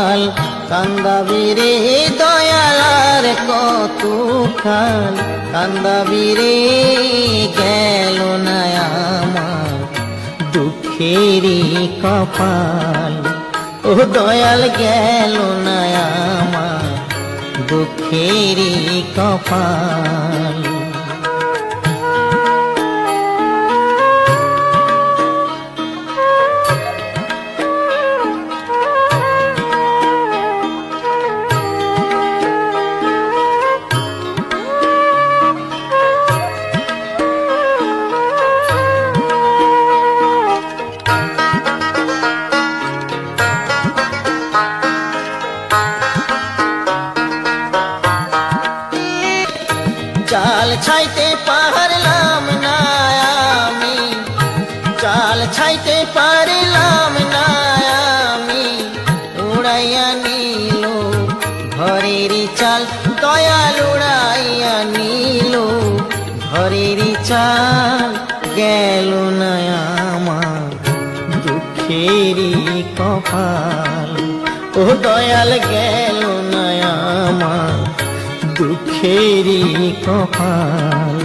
কপাল কান্দাবি রে দয়ালার কত কাল কান্দাবি রে গেল না আমার দুঃখেরই কপাল ও দয়াল গেল না আমার দুঃখেরই কপাল চাল ছাইতে পারলাম না আমি চাল ছাইতে পারলাম না আমি উড়াইয়া নিল ঘরের চাল দয়াল উড়াইয়া নিল ঘরের চাল গেল না আমার দুঃখেরই কপাল ও দয়াল গেল না আমার দুঃখেরই কপাল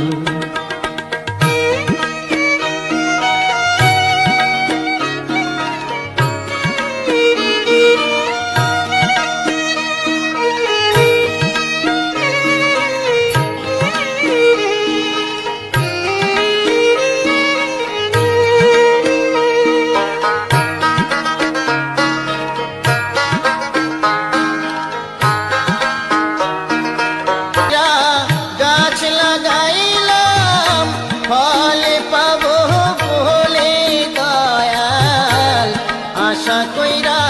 আশা কইরা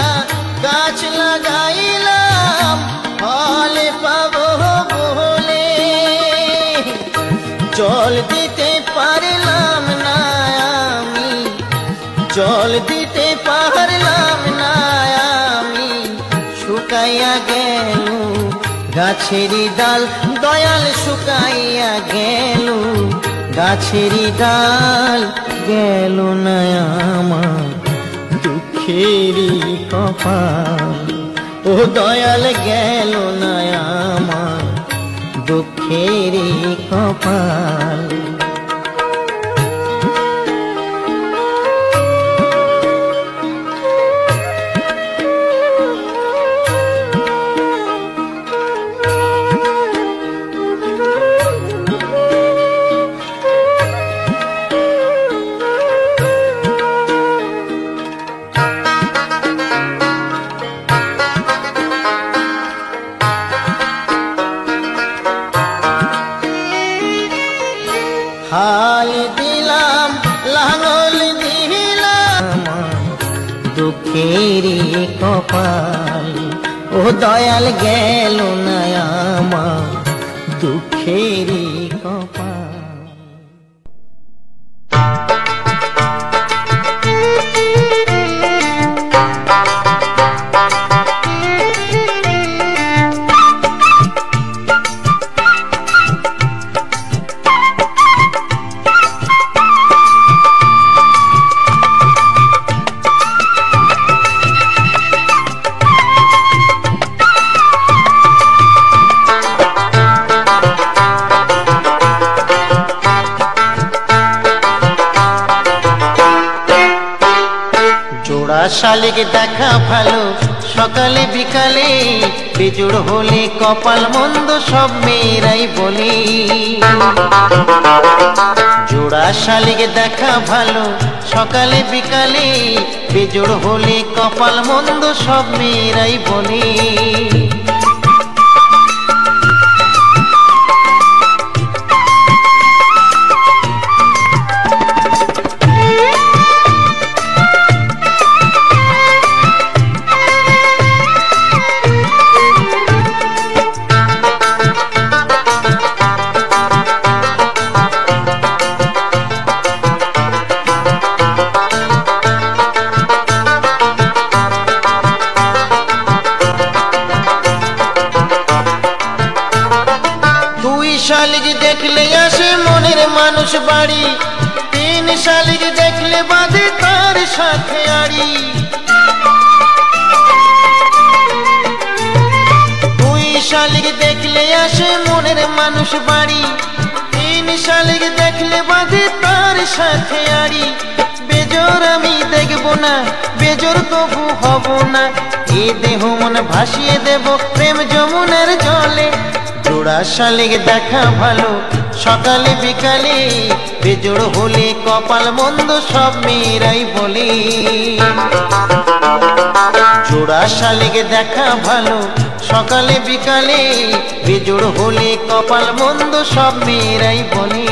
গাছ লাগাইলাম ফল পাবো বলে জল দিতে পারলাম না আমি জল দিতে পারলাম না আমি শুকাইয়া গেল গাছেরই ডাল দয়াল শুকাইয়া গেল গাছেরই ডাল গেল না আমার দুঃখেরই কপাল ও দয়াল গেল না আমার দুঃখেরই কপাল হাল দিলাম লাঙল দিলাম দুঃখেরই কপাল ও দয়াল গেল না আমার দুঃখেরই কপাল শালিক দেখা ভালো সকালে বিকালে বেজোড় হলে কপাল মন্দ সব মেয়েরাই বলে জোড়া শালিক দেখা ভালো সকালে বিকালে বেজোড় হলে কপাল মন্দ সব মেয়েরাই বলে শালিক দেখলে আসে মনের মানুষ বাড়ি তিন শালিক দেখলে বাঁধে তার সাথে আড়ি শালিক দেখলে আসে মনের মানুষ বাড়ি, 3 শালিক দেখলে বাঁধে তার সাথে আড়ি। বেজোর আমি দেখব না, বেজোর তবু হব না, এ দেহ মন ভাসিয়ে দেব প্রেম যমুনার জলে। জোড়া শালিক দেখা ভালো সকালে বিকালে, বেজোড় হলে কপাল মন্দ সব মেয়েরাই বলে। জোড়া শালিক দেখা ভালো সকালে বিকালে, বেজোড় হলে কপাল মন্দ সব মেয়েরাই বলে।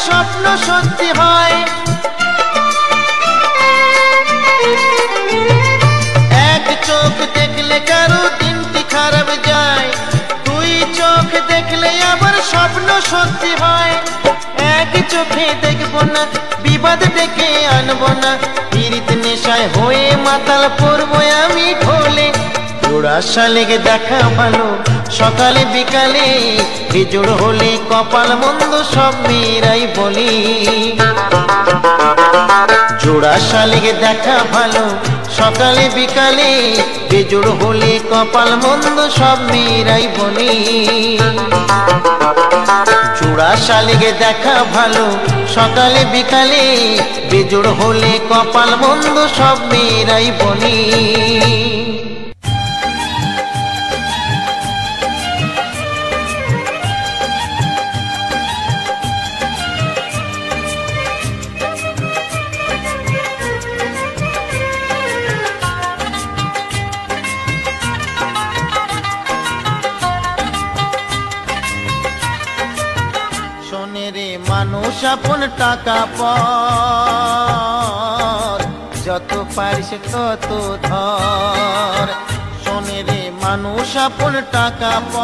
স্বপ্ন সত্যি হয়, এক চোখ দেখলে কারো দিনটি খারাপ যায়, 2 চোখ দেখলে আবার স্বপ্ন সত্যি হয়। এক চোখে দেখব না, বিবাদ ডেকে আনব না, পীড়িত নেশায় হয়ে মাতাল পড়বো আমি ঢোলে। জোড়া শালিক দেখা ভালো সকালে বিকালে, বেজোড় হলে কপাল মন্দ সব মেয়েরাই বলে। জোড়া শালিক দেখা ভালো সকালে বিকালে, বেজোড় হলে কপাল মন্দ সব মেয়েরাই বলে। জোড়া শালিক দেখা ভালো সকালে বিকালে, বেজোড় হলে কপাল মন্দ সব মেয়েরাই বলে। মানুষ আপন টাকা পর, যত পারিস তত ধর। শোনে রে মানুষ আপন টাকা পর,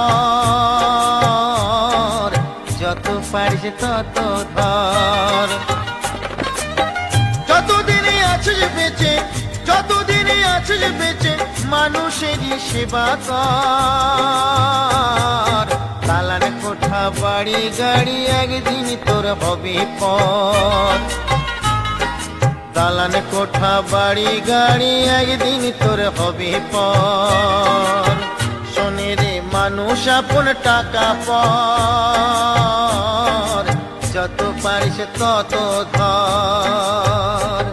যত পারিস তত ধর। যতদিনই আছিস বেঁচে, যতদিনই আছিস বেঁচে, মানুষেরই সেবা কর। দালান কোঠা বাড়ি গাড়ি একদিন তোর হবে পথ, দালান কোঠা বাড়ি গাড়ি একদিন তোর হবে পথ। শোনে রে মানুষ আপন টাকা পর, যত পারিস তত ধর।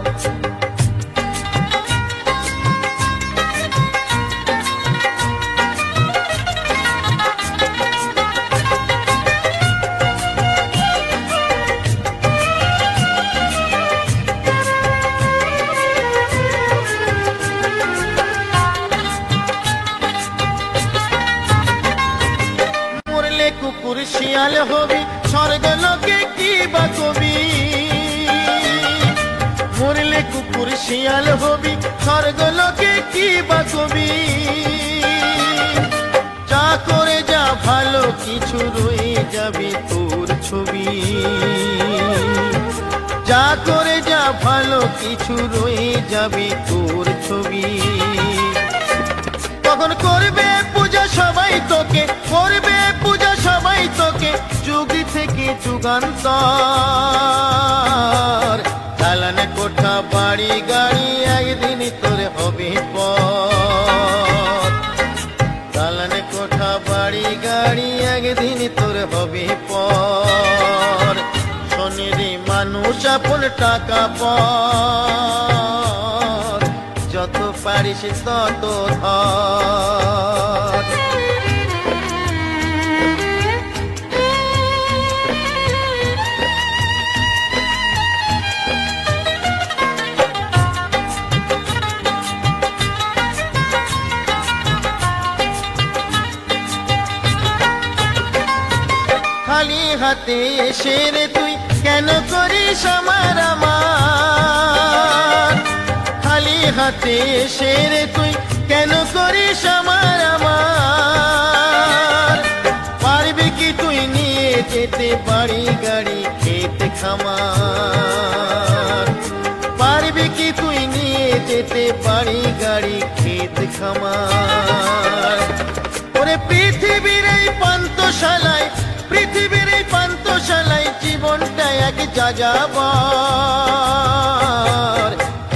কুকুর শিয়াল হবি স্বর্গ লোকে কি বা কবি, মরলে কুকুর শিয়াল হবি স্বর্গ লোকে কি বা কবি। যা করে যা ভালো কিছু রয়ে যাবে তোর ছবি, যা করে যা ভালো কিছু রয়ে যাবে তোর ছবি। তখন করবে পূজা সবাই তোকে, করবে পূজা সবাই তোকে, যুগ থেকে যুগান্তর। দালান কোঠা বাড়ি গাড়ি একদিন তোর হবে পথ, দালান কোঠা বাড়ি গাড়ি একদিন তোর হবে পথ। শোনে রে মানুষ আপন টাকা পর, যত পারিস তত ধর। খালি হাতে এসে রে তুই কেন করিস আমার আমার, খালি হাতে সেরে তুই কেন করিস আমার আমার? পারবি কি তুই নিয়ে যেতে বাড়ি গাড়ি ক্ষেত খামার? পারবি কি তুই নিয়ে যেতে বাড়ি গাড়ি ক্ষেত খামার? ওরে পৃথিবীর এই পান্থশালায়, পৃথিবীর এই পান্থশালায় জীবনটা এক যাযাবর।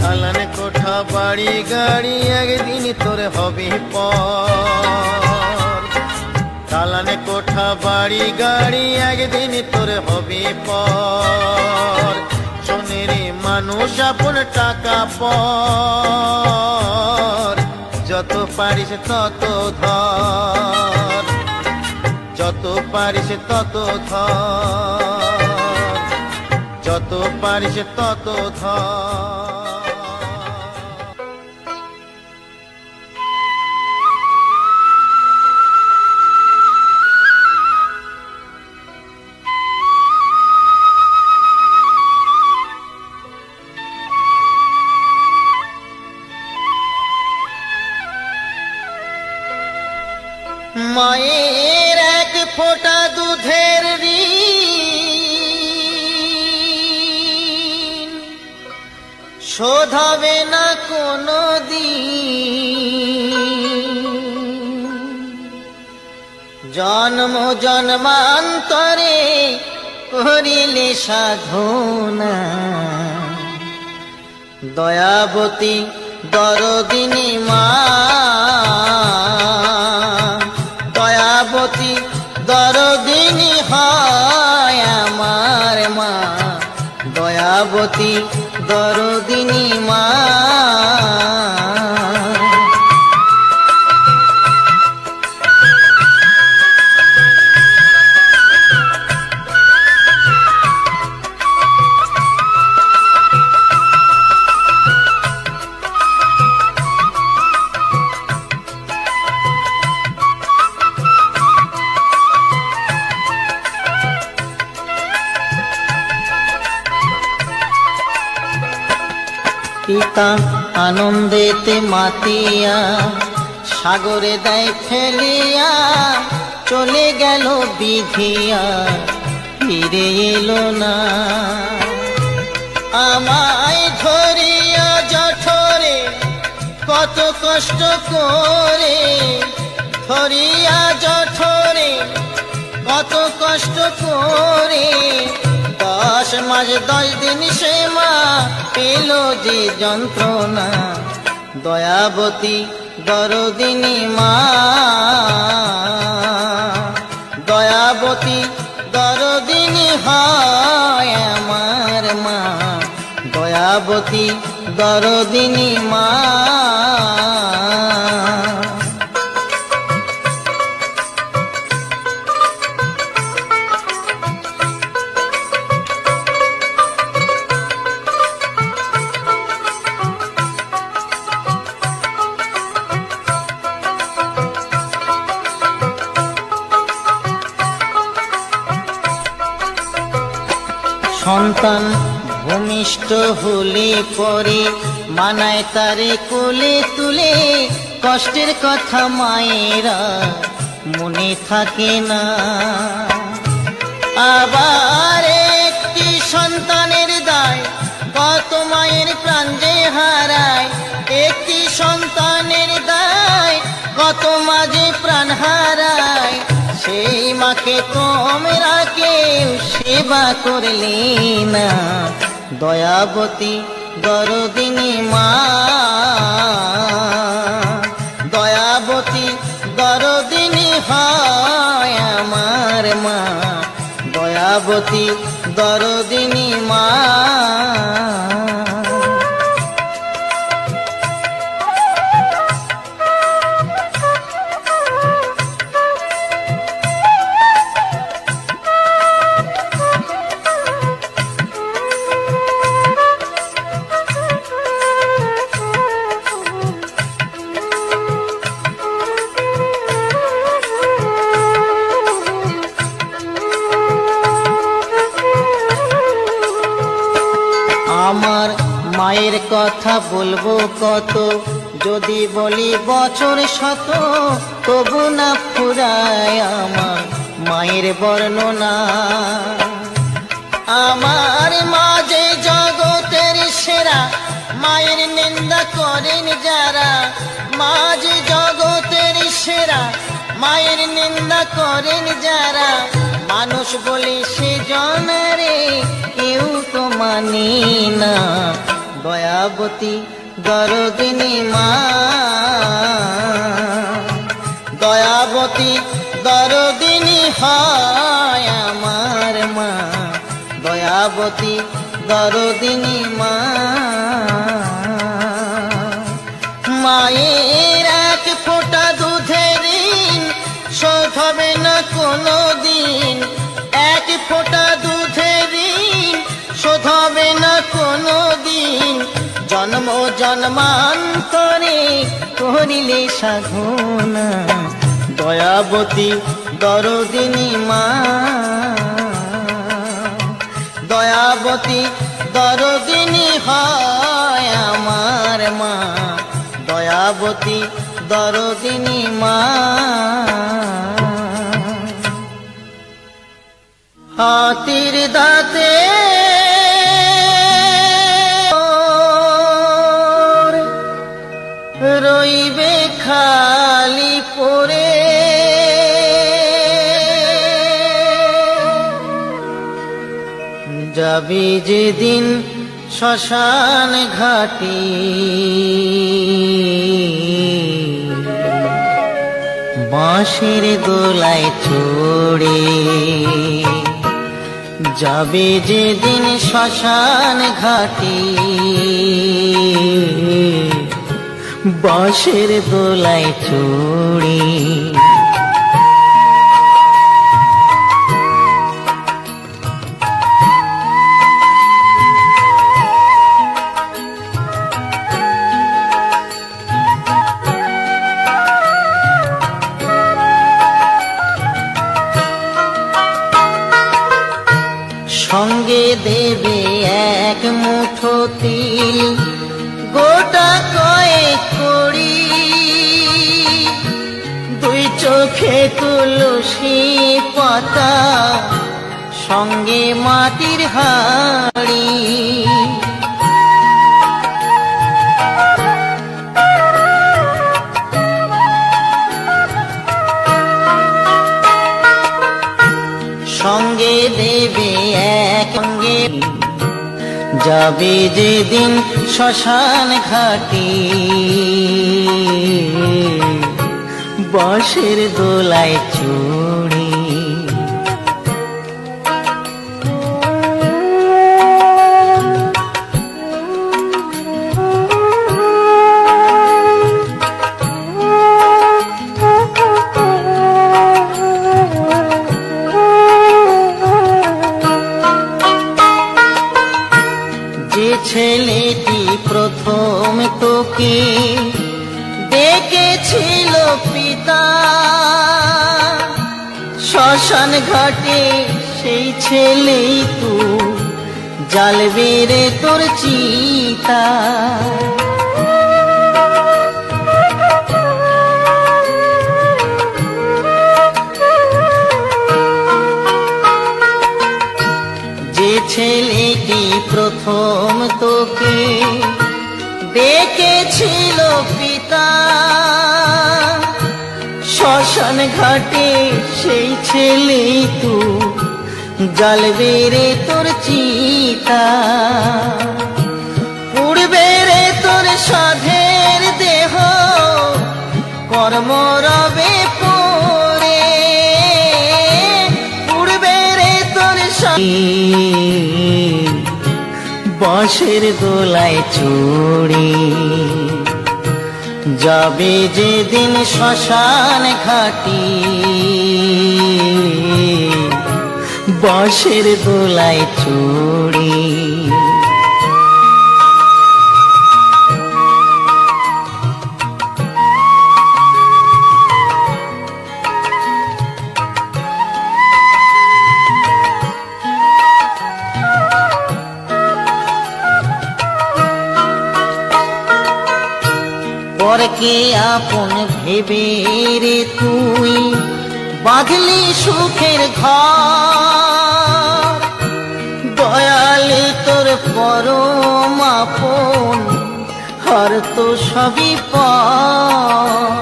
দালান কোঠা বাড়ি গাড়ি একদিন তোর হবে পর। দালান কোঠা বাড়ি গাড়ি একদিন তোর হবে পর। শোনের মানুষ আপন টাকা পর, যত পারিস তত ধর, যত পারিস তত ধর, যত পারিস তত ধর। মায়ের এক ফোঁটা দুধের ঋণ শোধ হবে না কোনো দিন। জন্ম জন্মান্তরে করিলে সাধনা, দয়াবতী দরদিনী মা, দয়াবতী দরদিনী হয় আমার মা, দয়াবতী দরদিনী মা। পিতা আনন্দেতে মাতিয়া সাগরে দেয় ফেলিয়া, চলে গেল বিধিয়া ফিরে এলো না। আমায় ধরিয়া জঠরে কত কষ্ট করে, ধরিয়া জঠরে কত কষ্ট করে, 10 মাস 10 দিন সে মা পেল যে যন্ত্রণা। দয়াবতী দরদিনী মা, দয়াবতী দরদিনী হয় আমার মা, দয়াবতী দরদিনী মা। সন্তান ভূমিষ্ঠ হলে পরে মানায় তারে কোলে তুলে, কষ্টের কথা মায়েরা মনে থাকে না। আবার একটি সন্তানের দায় কত মায়ের প্রাণ যে হারায়, একটি সন্তানের দায় কত মা যে প্রাণ হারায়। সেই মাকে তোমরা কেউ সেবা করলে না, দয়াবতী দরদিনী মা, দয়াবতী দরদিনী হয় আমার মা, দয়াবতী দরদিনী মা। কথা বলবো কত, যদি বলি বছর শত, তবু না ফুরায় আমার মায়ের বর্ণনা। আমার মা যে জগতের সেরা, মায়ের নিন্দা করেন যারা। মা যে জগতের সেরা, মায়ের নিন্দা করেন যারা। মানুষ বলে সে জনরে কেউ তো মানে না। দয়াবতী দরদিনী মা, দয়াবতী দরদিনী হয় আমার মা। দয়াবতী দরদিনী মা। মায়ের এক ফোঁটা দুধের ঋণ শোধ হবে না কোনো দিন। এক ফোঁটা দুধের ঋণ শোধ হবে না কোনো দিন। জন্ম জন্মান্তরে করিলে সাধনা। দয়াবতী দরদিনী মা, দয়াবতী দরদিনী হয় আমার মা। দয়াবতী দরদিনী মা। হাতির দাঁতে রইবে খালি পড়ে, যাবে যেদিন শ্মশান ঘাটে। বাঁশের দোলায় চড়ে, যাবে যেদিন শ্মশান ঘাটে। বাঁশের দোলায় চড়ে, সঙ্গে দেবে এক মুঠো তিল, গোটা কয়েক কড়ি। দুই চোখে তুলসী পাতা, সঙ্গে মাটির হাঁড়ি। সঙ্গে দেবে এক সঙ্গে, যাবে যেদিন শ্মশান ঘাটে। বাঁশের দোলায় চড়ে, ছেলেটি প্রথম তোকে ডেকেছিল পিতা, শ্মশান ঘাটে সেই ছেলেই তো জ্বালবে রে তোর চিতা। যে ছেলেটি প্রথম তোকে ডেকেছিল পিতা, শ্মশান ঘাটে সেই ছেলেই তো জ্বালবে রে তোর চিতা। পুড়বে রে তোর সাধের দেহ, কর্ম রবে পড়ে। পুড়বে রে তোর বাঁশের দোলায় চড়ে, যাবে যেদিন শ্মশান ঘাটে। বাঁশের দোলায় চড়ে, আপন ভেবে রে তুই বাঁধলি সুখের ঘর, দয়ালি তোর পরম আপন আর তো সবই পর।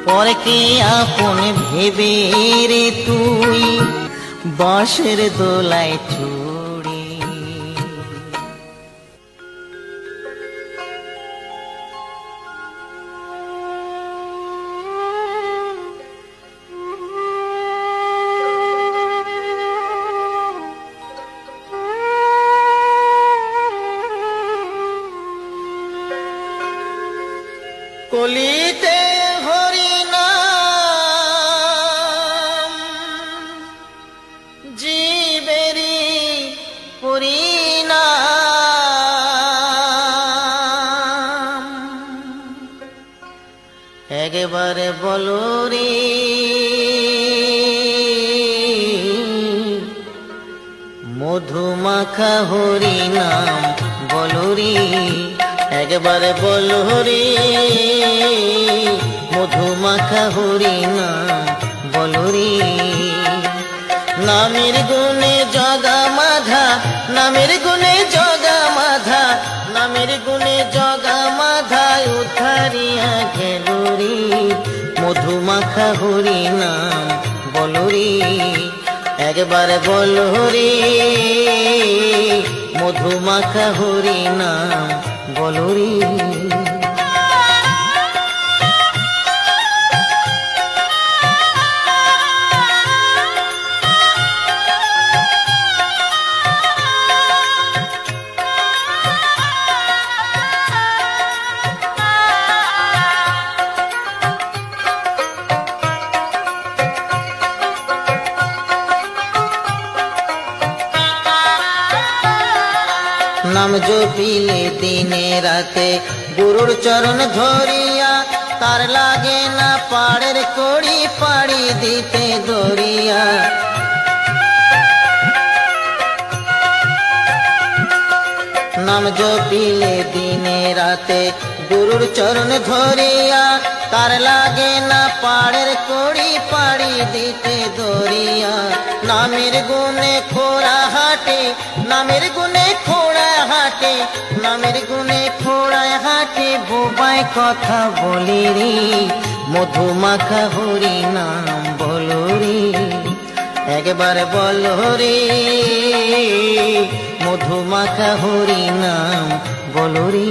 পরকে আপন ভেবে রে তুই বাঁশের দোলায় চড়ে। কলিতে হরিনাম জীবেরি পরিণাম, একবারে বলো রে মধুমাখা হরিনাম বলো রে, একবারে বলো রে মধুমাখা হরিনাম বলো রে। নামের গুণে জগা মাধা, নামের গুণে জগা মাধা, নামের গুণে জগা মাধা উদ্ধারিয়া গেল রে মধুমাখা হরিনাম বলো রে, একবার বলো রে মধুমাখা হরিনাম বলো রে। নাম জপিলে দিনে রাতে গুরুর চরণ ধরিয়া, তার লাগে না পাড়ের কড়ি পাড়ি দিতে দরিয়া। নাম জপিলে দিনে রাতে গুরুর চরণ ধরিয়া, তার লাগে না পাড়ের কড়ি পাড়ি দিতে দরিয়া। নামের গুণে খোড়া হাটে, নামের গুণে খোড়া হাটে, নামের গুণে খোড়ায় হাটে বোবায় কথা বলে রে মধুমাখা হরিনাম বলো রে, একবার বলো রে মধুমাখা হরিনাম বলো রে।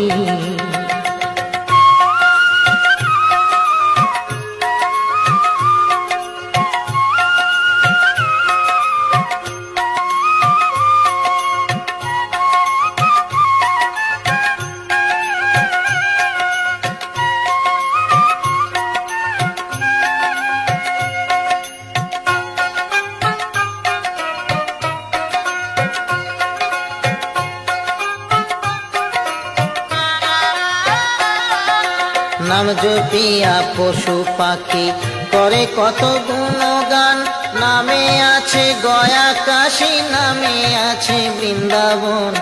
নাম জপিয়া পশু পাখি করে কত গুণগান, নামে আছে গয়া কাশী, নামে আছে বৃন্দাবন।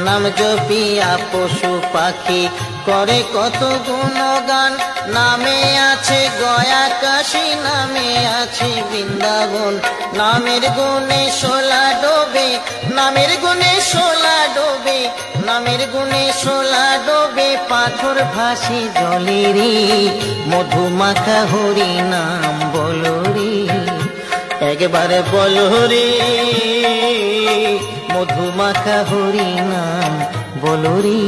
নাম জপিয়া পশু পাখি করে কত গুণগান, নামে আছে গয়া কাশী, নামে আছে বৃন্দাবন। নামের গুণে শোলা ডোবে, নামের গুণে শোলা ডোবে, নামের গুণে শোলা ডোবে পাথর ভাসি জলে রে মধুমাখা হরিনাম বলো রে, একবারে বলো রে মধুমাখা হরিনাম বলো রে।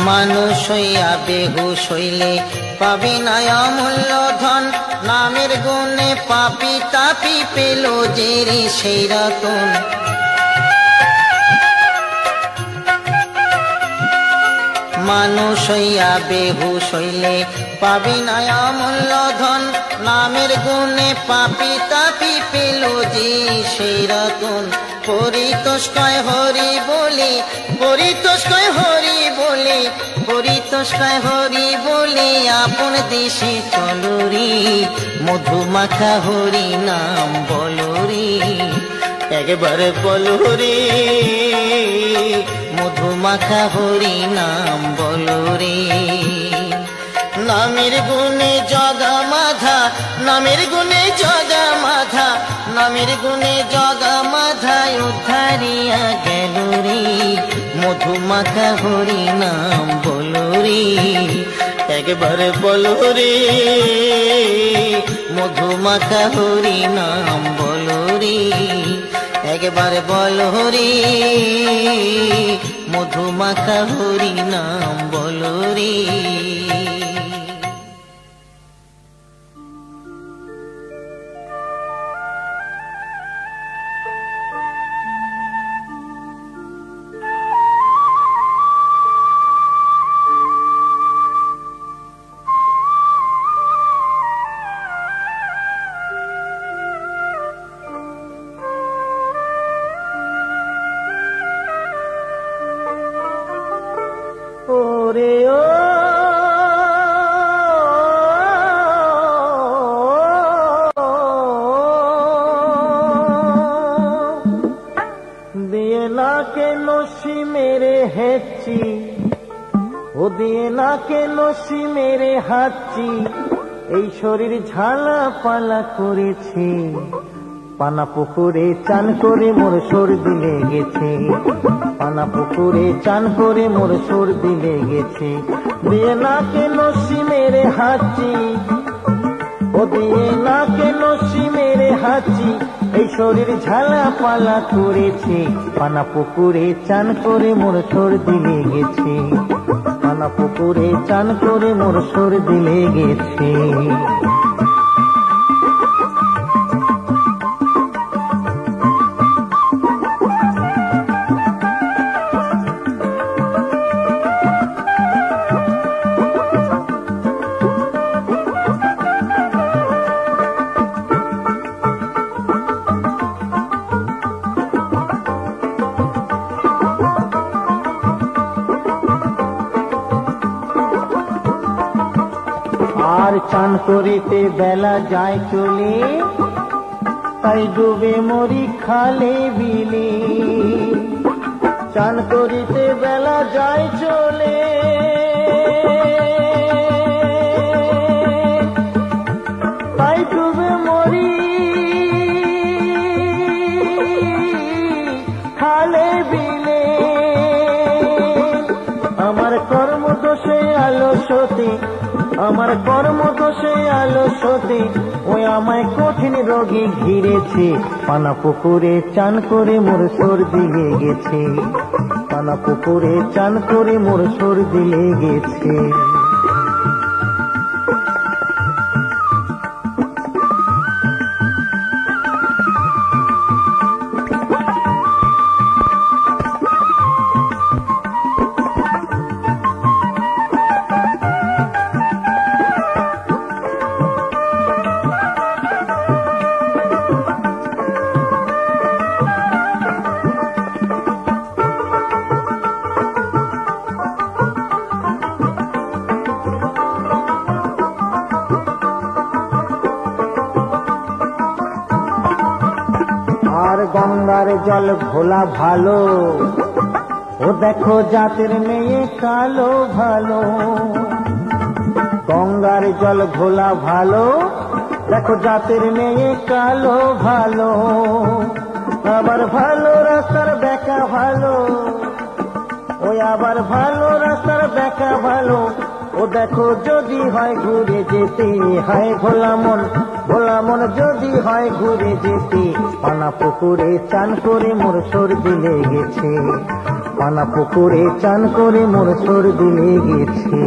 মানুষ হইয়া বেহুশ হইলে পাবি না অমূল্য ধন, নামের গুণে পাপি তাপি পেল যে রে সেই রতন। মানুষ হইয়া বেহুশ হইলে পাবি না অমূল্য ধন, নামের গুণে পাপি তাপি পেল যে সেই রতন। পরিতোষ কয় হরি বলে, পরিতোষ কয় হরি বলে, পরিতোষ কয় হরি বলে আপন দেশে চলো রে, মধুমাখা হরি নাম বলো রে, একবার বলো রে, মধুমাখা হরি নাম বলো রে। নামের গুণে জগা মাধা, নামের গুণে জগা মাধা, নামের গুণে জগা মাধায় উদ্ধারিয়া গেল রে, মধুমাখা হরি নাম বলো রে, একবার বলো রে, মধুমাখা হরি নাম বলো রে, একবার বলো রে, মধুমাখা হরি নাম বলো রে। দিয়ে নাকে নসি মেরে হেঁচি, ও দিয়ে নাকে নসি মেরে হাঁচি, এই শরীর ঝালা পালা করেছে, পানা পুকুরে চান করে মোর সর্দি লেগেছে, পানা পুকুরে চান করে মোর সর্দি লেগেছে। দিয়ে নাকে নসি মেরে হাঁচি, ও দিয়ে নাকে নসি মেরে হাঁচি, এই শরীর ঝালা পালা করেছে, পানা পুকুরে চান করে মোর সর্দি লেগেছে, পানা পুকুরে চান করে মোর সর্দি লেগেছে। আর চান করিতে বেলা যায় চলে, তাই ডুবে মরি খালে বিলে, চান করিতে বেলা যায় চলে, তাই ডুবে মরি খালে বিলে। আমার কর্মদোষে আলস্যতে, আমার কর্মদোষে আলস্যতে, ওই আমায় কঠিন রোগে ঘিরেছে, পানা পুকুরে চান করে মোর সর্দি লেগেছে, পানা পুকুরে চান করে মোর সর্দি লেগেছে। আর গঙ্গার জল ঘোলা ভালো, ও দেখো জাতের মেয়ে কালো ভালো, গঙ্গার জল ঘোলা ভালো, দেখো জাতের মেয়ে কালো ভালো। আবার ভালো রাস্তার বেকা ভালো, ওই আবার ভালো রাস্তার বেকা ভালো, ও দেখো যদি হয় ঘুরে যেতে, হায় ভোলা মন, ভোলা মন যদি হয় ঘুরে যেতে, পানা পুকুরে চান করে মোর সর্দি লেগেছে, পানা পুকুরে চান করে মোর সর্দি লেগেছে।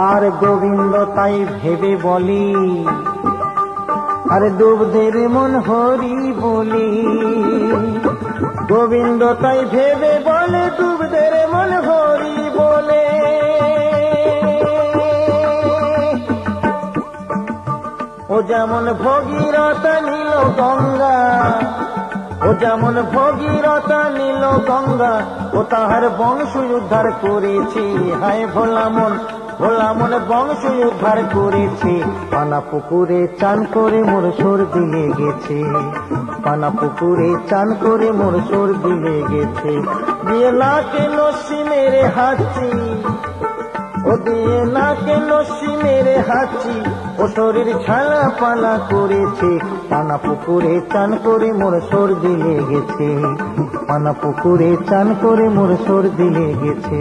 আর গোবিন্দ তাই ভেবে বলি, আরে ডুবদের মন হরি বলি। গোবিন্দ তাই ভেবে বলে, ডুবদের মন হরি বলে। ও যেমন ভগীরথা নীল গঙ্গা, ও যেমন ভগীরথা নীল গঙ্গা, ও তাহার বংশ উদ্ধার করেছে। হায় ভোলা মন, ভোলা মন বংশ উদ্ধার করেছে। পানা পুকুরে চান করে মোর সর্দি লেগেছে। পানা পুকুরে চান করে মোর সর্দি লেগেছে। দিয়ে নাকে লস্যি মেরে হাঁচি, ও দিয়ে নাকে লস্যি মেরে হাঁচি, ও শরীর ঝালা পালা করেছে। পানা পুকুরে চান করে মোর সর্দি লেগেছে। পানা পুকুরে চান করে মোর সর্দি লেগেছে।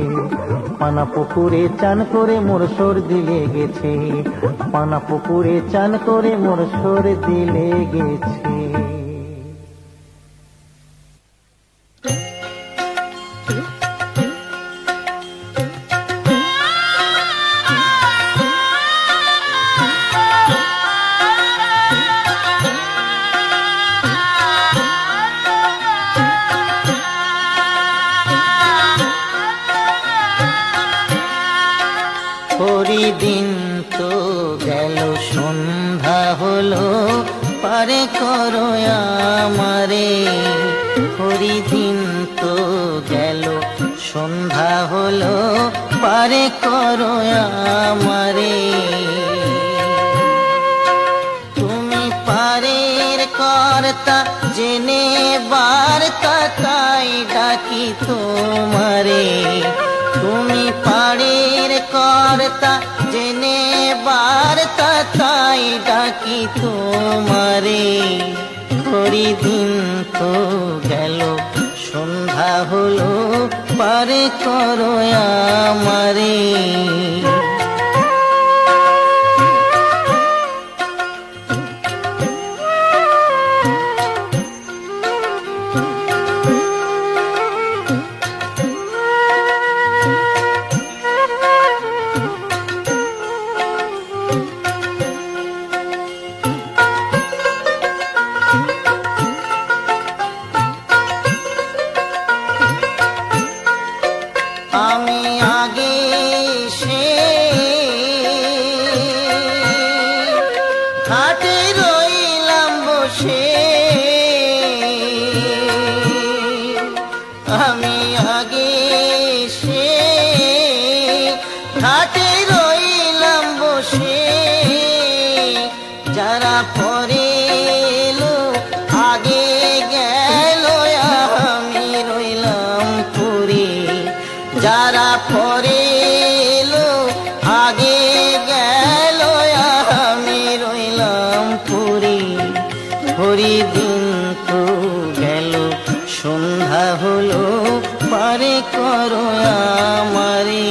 পানা পুকুরে চান করে মোর সর্দি লেগেছে। পানা পুকুরে চান করে মোর সর্দি লেগেছে। দিন তো গেল সন্ধ্যা হলো, পারে করো আমারে। হরিদিন তো গেল সন্ধ্যা হলো, পারে করো আমারে। তুমি পারের কর্তা জেনে বার্তা, তাই ডাকি তোমারে। তুমি পারের কর্তা জেনে বার্তা, তাই ডাকি তোমারে। হরিদিন তো গেল সন্ধ্যা হলো, পারে করো আমারে। আমি আগে সে ঘাটে রইলাম বসে। আমি আগে সে ঘাটে রইলাম বসে। যারা পরে এলো আগে গেল, আমি রইলাম পুরী। যারা পরে এলো আগে গেল, আমি রইলাম পুরী। হরিদিন তো গেল সন্ধ্যা হলো, পারে করো আমারে।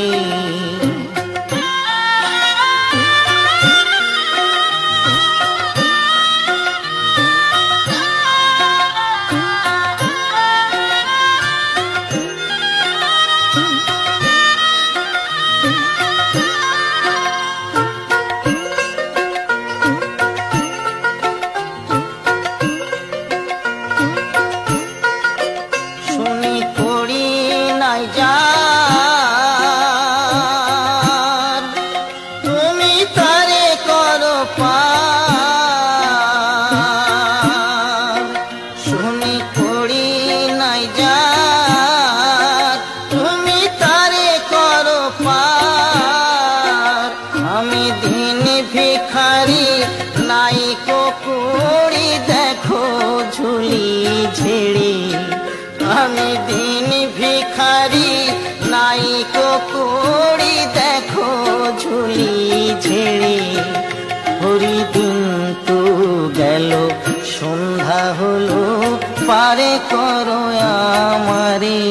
নাই কুড়ি দেখো ঝুলি ঝেড়ে, আমি দিন ভিখারি নাই কুড়ি দেখো ঝুলি ঝেড়ে। হরি দিন তো গেল সন্ধ্যা হলো পারে করো আমারে।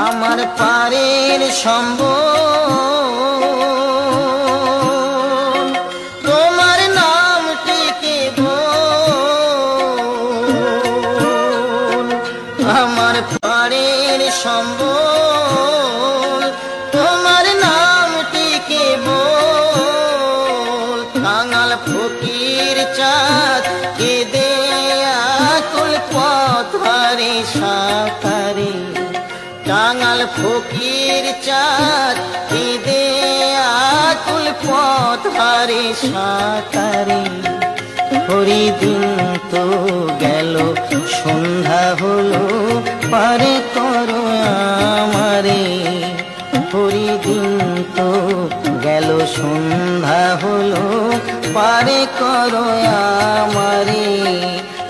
আমার পারের সম্বল তোমার নামটিকে বল, আমার পারের সম্বল তোমার নামটিকে বল। কাঙাল ফকির চাঁদ কেঁদে আকুল পথ হারে সাঁতারে, কাঙাল ফকির চাঁদ কেঁদে আকুল পথ হারে সাঁতারে। হরি দিন তো গেল সন্ধ্যা হলো পারে করো আমারে। হরি দিন তো গেল সন্ধ্যা হলো পারে করো আমারে।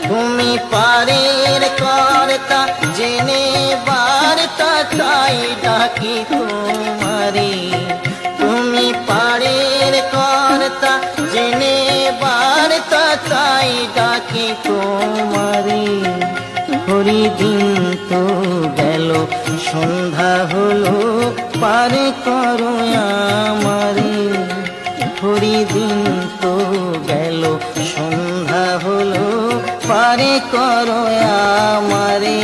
তুমি পারের কর্তা জেনে বার্তা তাই ডাকি তোমারে, তুমি পারের কর্তা জেনে বার্তা তাই ডাকি তোমারে। হরি দিন তো গেল সন্ধ্যা হলো পারে করো আমারে। হরি দিন তো গেল সন্ধ্যা হলো পারে করো আমারে।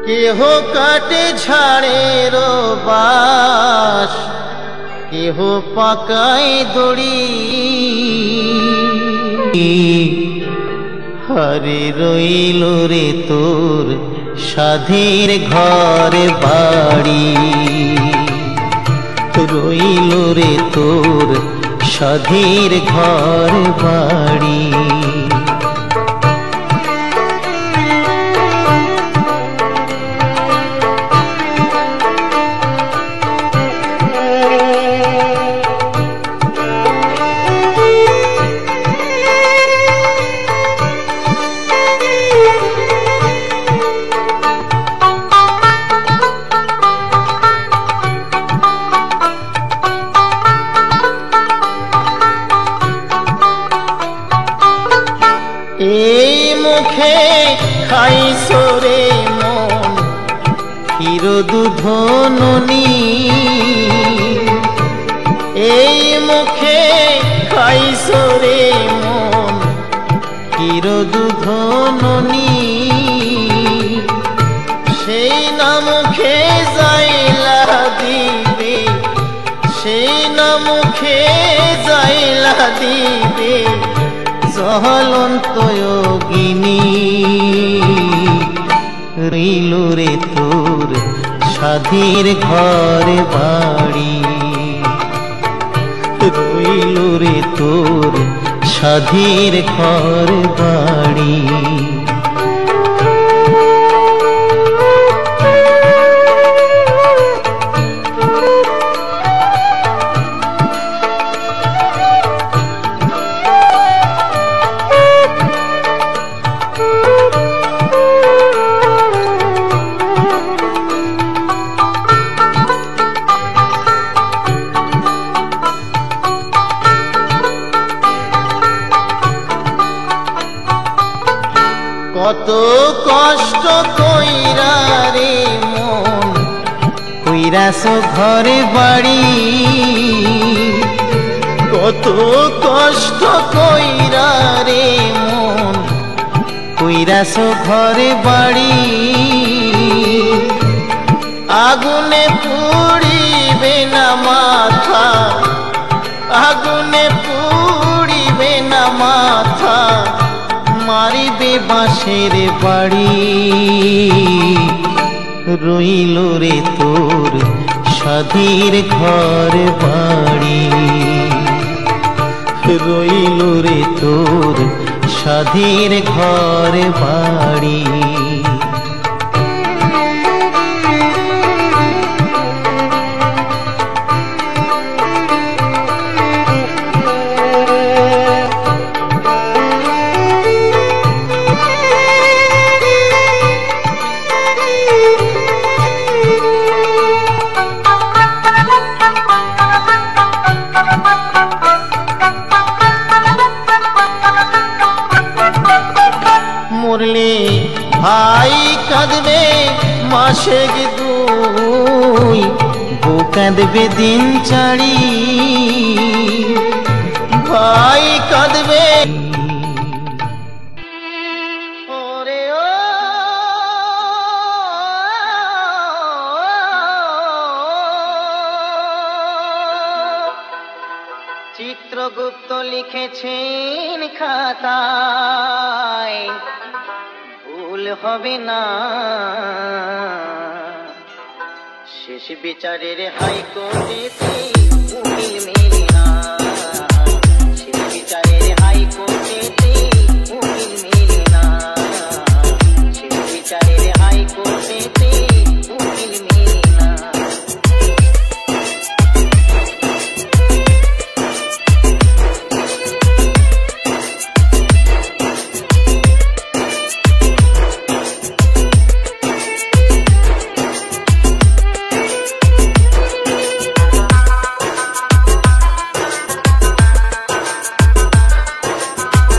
কেহ কাটে ঝাড়ের বাস, কেহ পাকায় দড়ি, হারে রইল রে তোর সাধের ঘর বাড়ি, রইল রে তোর সাধের ঘর বাড়ি। এই মুখে খাইছো রে মন ক্ষীর দুধ ননি, এই মুখে খাইছো রে মন ক্ষীর দুধ ননি, সেই না মুখে যাইলা দিবে, সেই না মুখে যাইলা দিবে জ্বলন্ত যোগিনী। রইল রে তোর সাধের ঘর বাড়ি, রইল রে তোর সাধের ঘর বাড়ি। কইরাছো ঘরে বাড়ি কত কষ্ট কইরা রে মন কইরাছো ঘরে বাড়ি আগুনে পুড়িবে না মাথা আগুনে পুড়িবে না মাথা মারিবে বাঁশের বাড়ি রইল রে তোর স্বাধীর ঘর বাড়ি রইল রে তোর স্বাধীর ঘর বাড়ি মরলে ভাই কাঁদবে মাসে দুই বউ কাঁদবে দিন চারি ভাই কাঁদবে ওরে ও চিত্রগুপ্ত লিখেছেন খাতায় ভুল হবে না শেষ বিচারের হাইকোর্টেতে উকিল মেলে না শেষ বিচারের হাইকোর্টেতে উকিল মেলে না শেষ বিচারের হাইকোর্টেতে উকিল মেলে না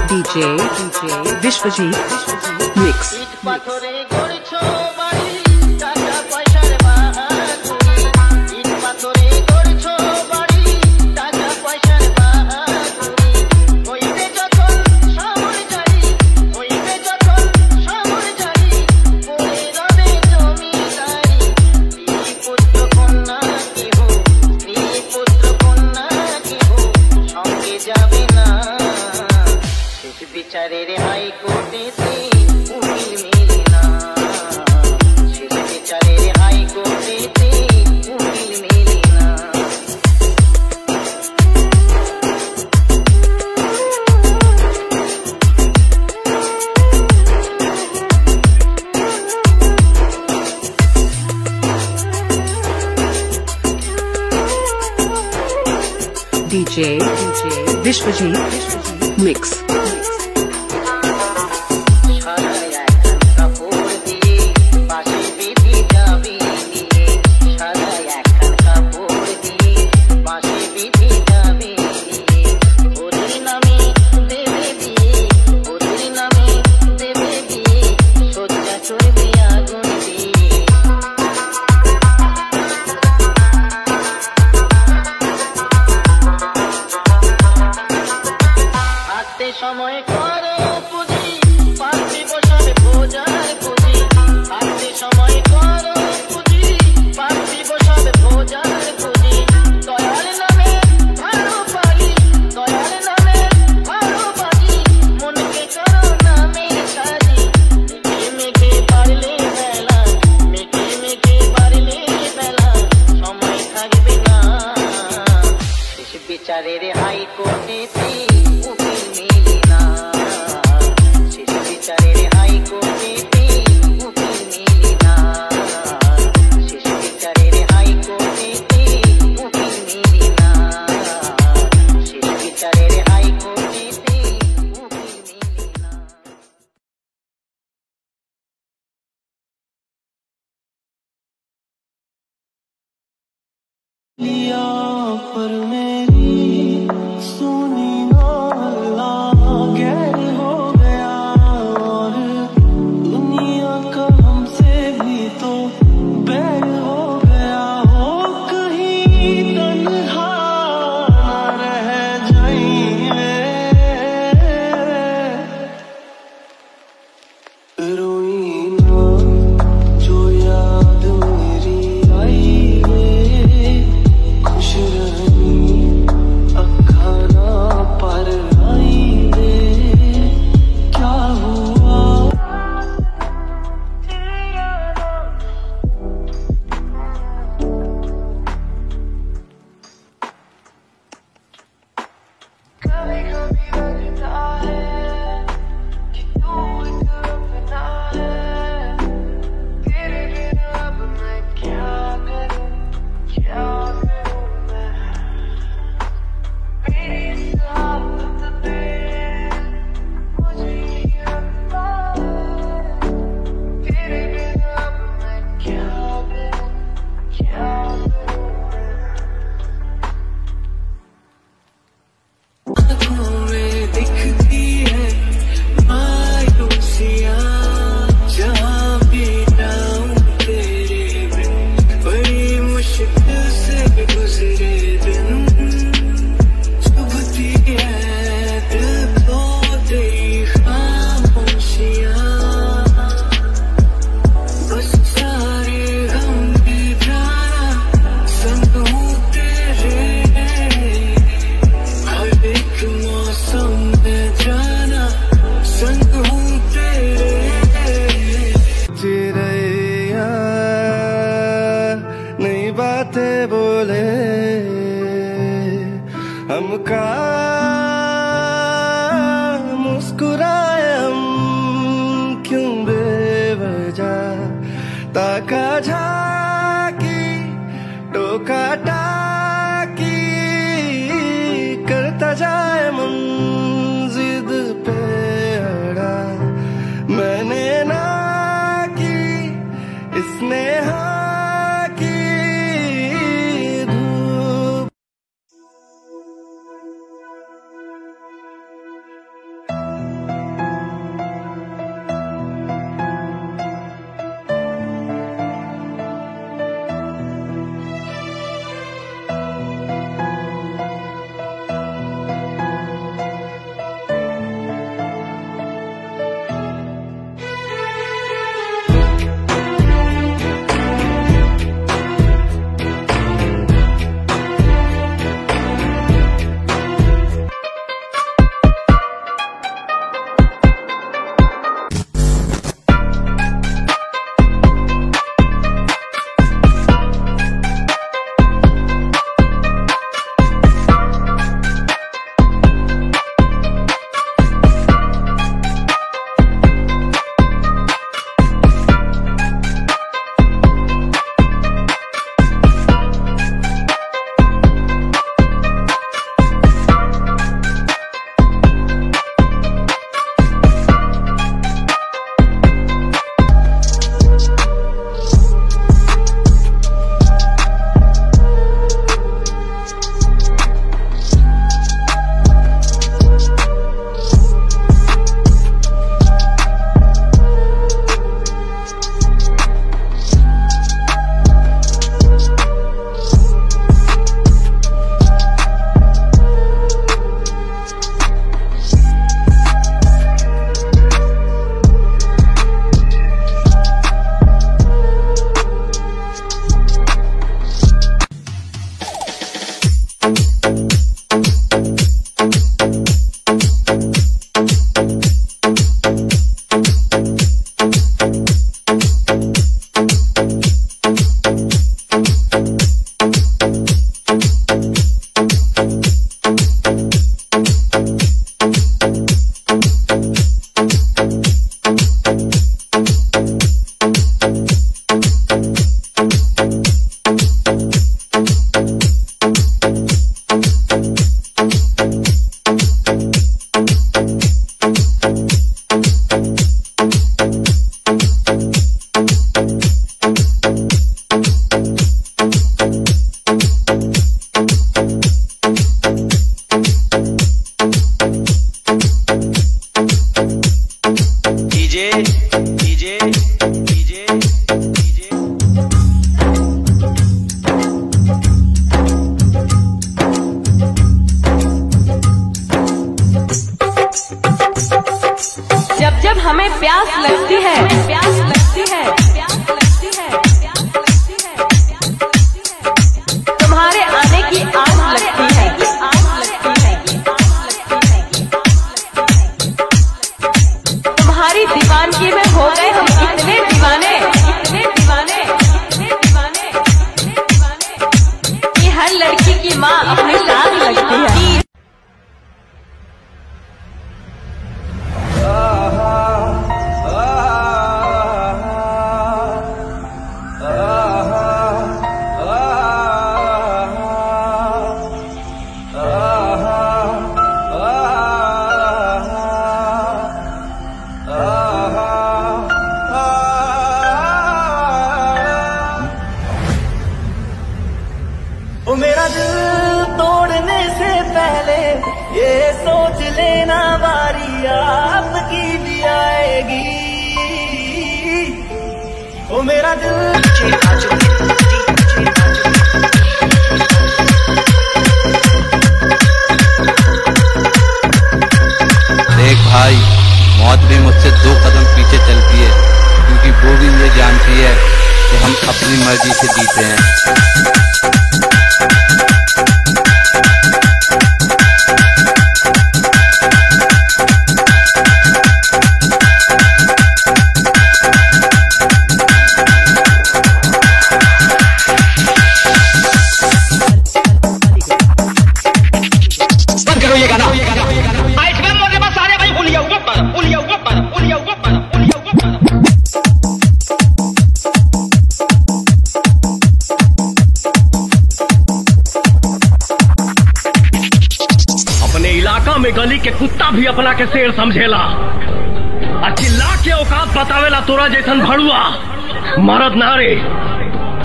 DJ Vishwajit Mix. পাথরে গড়ছো বাড়ি টাকা পয়সার বাহাদুরি ইট পাথরে গড়ছো বাড়ি টাকা পয়সার বাহাদুরি হইবে যখন শহর যাই হইবে যখন শহর যাই পড়ে রবে জমিদারি স্ত্রী পুত্র কন্যা কেহ স্ত্রী পুত্র কন্যা কেহ সঙ্গে যাবে না শেষ বিচারের হাইকোর্টেতে উকিল মেলে না শেষ বিচারের হাইকোর্টেতে উকিল মেলে না DJ Vishwajit Mix. সময় করো পুঁজি পার্থিব সবে ভোজার পুঁজি হাতে সময় করো পুঁজি পার্থিব সবে ভোজার পুঁজি দয়াল নামে ভালো পারি দয়াল নামে ভালো পারি মনকে করো নামে সাজি মেঘে মেঘে পারলে বেলা মেঘে মেঘে পারলে বেলা সময় থাকবে না শেষ বিচারের হাইকোর্টেতে উকিল মেলে না শেষ বিচারের হাইকোর্টেতে উকিল মেলে না শেষ বিচারের হাইকোর্টেতে উকিল মেলে না শেষ বিচারের হাইকোর্টেতে উকিল মেলে না लिया पर मेरी सुनी ना गैर हो गया और दुनिया का हमसे भी तो बैर हो गया हो बातें बोले हमका मुस्कुराए हम क्यों बेवजह ताका झाकी टोका टाकी करता जाए मन जिद पे अड़ा मैंने ना की इसने हाँ की धूप जब हमें प्यास लगती है, प्यास लगती है, प्यास लगती है, प्यास लगती है, तुम्हारे आने की आस लगती है, आस लगती है, तुम्हारी दीवानगी में हो गए हम इतने दीवाने, इतने दीवाने, इतने दीवाने, इतने दीवाने कि हर लड़की की माँ अपने साथ लगती है। ओ मेरा दिल तोड़ने से पहले ये सोच लेना बारी आपकी भी आएगी। ओ मेरा दिल देख भाई, मौत भी मुझसे 2 कदम पीछे चलती है, क्योंकि वो भी ये जानती है कि हम अपनी मर्जी से जीते हैं। गांव में गली के कुत्ता भी अपना के शेर समझेला। चिल्ला के औकात बतावेला तोरा जैसन भड़ुआ मरद नारे।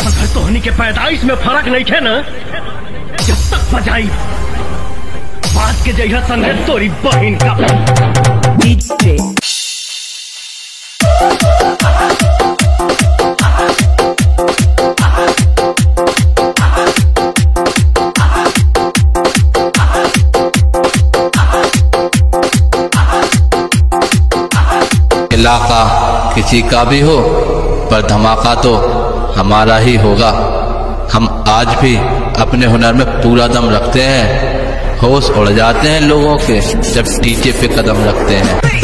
अगर तोहनी के पैदाइश में फर्क नहीं थे न, जब तक बजाई बात के जैसा संगे तोरी बहन का DJ इलाका किसी का भी हो, पर धमाका तो हमारा ही होगा। हम आज भी अपने हुनर में पूरा दम रखते हैं। होश उड़ जाते हैं लोगों के जब डीजे पे कदम रखते हैं।